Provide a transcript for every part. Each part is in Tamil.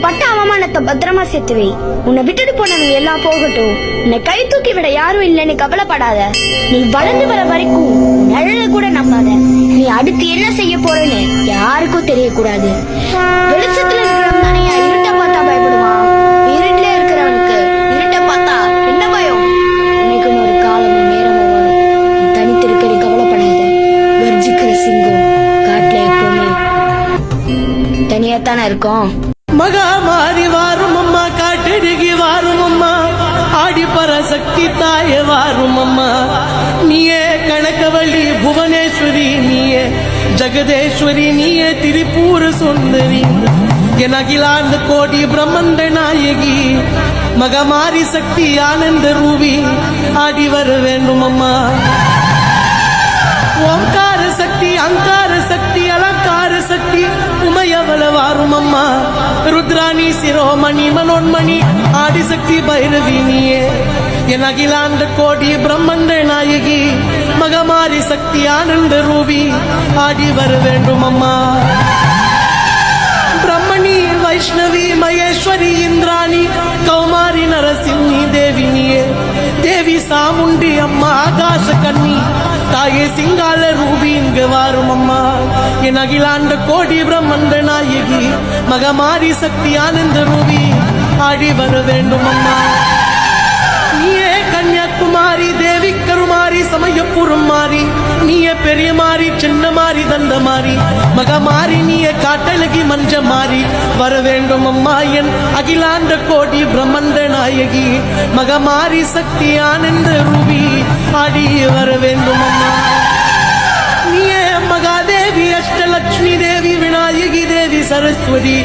பட்ட அவமானத்தை பத்திரமா சேர்த்து வை. உன்னை விட்டுட்டு போனவங்க எல்லாம் போகட்டும். உன்னை கை தூக்கி விட யாரும் இல்லைன்னு கவலைப்படாத. நீ வளர்ந்து வர வரைக்கும் நிழல கூட நம்பாத. நீ அடுத்து என்ன செய்ய போறன்னு யாருக்கும் தெரியக்கூடாது. வெளிச்சத்துல இருக்கிறவன் தானே இருட்ட பார்த்தா பயப்படுவான். இருட்டுல இருக்கிறவனுக்கு இருட்ட பார்த்தா என்ன பயம்? இன்னைக்கு ஒரு காலமும் நேரமும் வரும். தனித்திருக்க நீ கவலைப்படாத. கர்ஜிக்கிற சிங்கம் காட்டுல எப்பவுமே தனியாத்தானே இருக்கும். மகா மாறி வாரும் அம்மா, காட்டெருகி வாரும் அம்மா, ஆடி பரசக்தி தாயே வாரும் அம்மா. நீயே கணக்கவள்ளி புவனேஸ்வரி, நீயே ஜெகதேஸ்வரி, நீயே திரிபுர சுந்தரி, என் அகிலாண்ட கோடி பிரம்மண்ட நாயகி, மகமாரி சக்தி ஆனந்த ரூபி, ஆடி வர வேண்டும் அம்மா. ஓம்கார சக்தி, அங்கார சக்தி, அலங்கார சக்தி, உமையவள வாரும் அம்மா. ருத்ராணி சிரோமணி மனோன்மணி, ஆதிசக்தி பைரவி, நீயே என் அகிலாண்ட கோடி பிரம்மண்ட நாயகி, மகமாரி சக்தி ஆனந்த ரூபி, ஆடி வர வேண்டும் அம்மா. பிரம்மணி வைஷ்ணவி மகேஸ்வரி இந்திராணி கௌமாரி நரசிம்மி தேவி, நீயே தேவி சாமுண்டி அம்மா ஆகாச கண்ணி, தாயே சிங்கால ரூபி, இங்கு வாரும் அம்மா. என் அகிலாண்ட கோடி பிரம்மண்ட நாயகி, மகமாரி சக்தி ஆனந்த ரூபி, ஆடி வர வேண்டும் அம்மா. நீயே கன்னியாகுமாரி தேவி கருமாரி சமயபுரம் மாறி, நீயே பெரிய மாறி சின்ன மாறி தந்த மாறி, மகமாரி நீயே காட்டழகி மஞ்ச மாறி, வர வேண்டும் அம்மா. என் அகிலாண்ட கோடி பிரம்மண்ட நாயகி, மகமாரி சக்தி ஆனந்த ரூபி, ஆடி வர வேண்டும் அம்மா. நீயே மகாதேவி அஷ்டலட்சுமி தேவி விநாயகி தேவி சரஸ்வதி,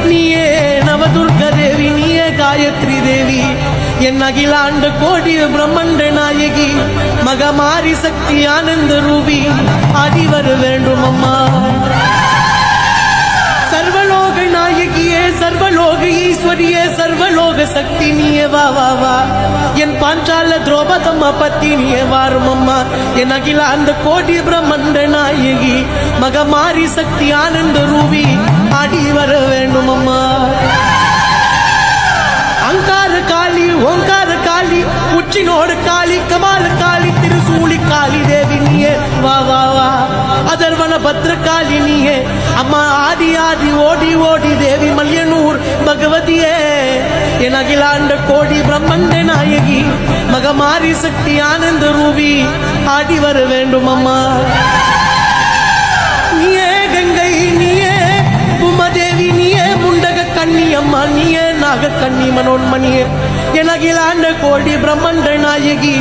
நீயே நவதுர்க தேவி, நீயே காயத்ரி தேவி, என் அகிலாண்ட கோடி பிரம்மண்ட நாயகி, மகமாரி சக்தி ஆனந்த ரூபி, ஆடி வர வேண்டும் அம்மா. சர்வலோக நாயகியே சர்வலோக ஈஸ்வரியே சர்வலோக சக்தி, நீயே வா வா வா. என் பாஞ்சால திரௌபதம்மா பத்தி, நீயே வாரும் அம்மா. என் அகிலாண்ட கோடி பிரம்மண்ட நாயகி, மகமாரி சக்தி ஆனந்த ரூபி, ஆடி வர வேண்டும் அம்மா. அங்கார காளி ஓங்கார காளி, உச்சினோடு காளி கமால காளி, திருசூலி காளி தேவி, நீயே வா வா வா. அதர்வன பத்ர காளி, நீயே அம்மா ஆதி ஆதி ஓடி ஓடி தேவி மல்யனூர் பகவதியே, என் அகிலாண்ட கோடி பிரம்மண்ட நாயகி, மகமாரி சக்தி ஆனந்த ரூபி, ஆடி வர வேண்டும் அம்மா. நீயே கங்கை, நீயே உமாதேவி, நீயே முண்டக கண்ணி அம்மா, நீயே நாக கண்ணி மனோன்மணியே, என் அகிலாண்ட கோடி பிரம்மண்ட நாயகி,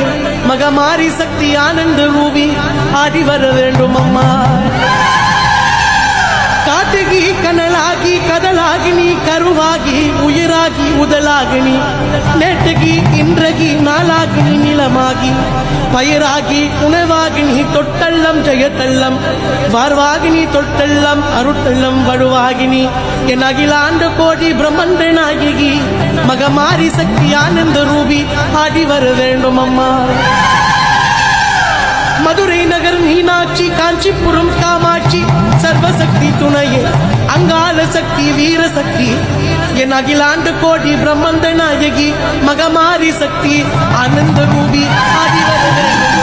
மகமாரி சக்தி ஆனந்த ரூபி, ஆடி வர வேண்டும் அம்மா. காட்டுகி கனலாகி கதலாகினி கருவாகி உயிராகி உதலாகினி, நேட்டுகி இன்றகி நாளாகினி நிலமாகி, பயிராகி உணவாகினி தொட்டல்லம் ஜெயத்தல்லம், வார்வாகினி தொட்டல்லம் அருட்டல்லம் வடுவாகினி, என் அகிலாண்ட கோடி பிரம்மண்ட நாயகி, மகமாரி சக்தி ஆனந்த ரூபி, ஆடி வர வேண்டும் அம்மா. மதுரை நகர் மீனாட்சி, காஞ்சிபுரம் காமாட்சி, சர்வசக்தி துணையே அங்காள சக்தி வீர சக்தி, என் அகிலாண்ட கோடி பிரம்மண்ட நாயகி, மகமாரி சக்தி ஆனந்த ரூபி, ஆடி வர வேண்டும்.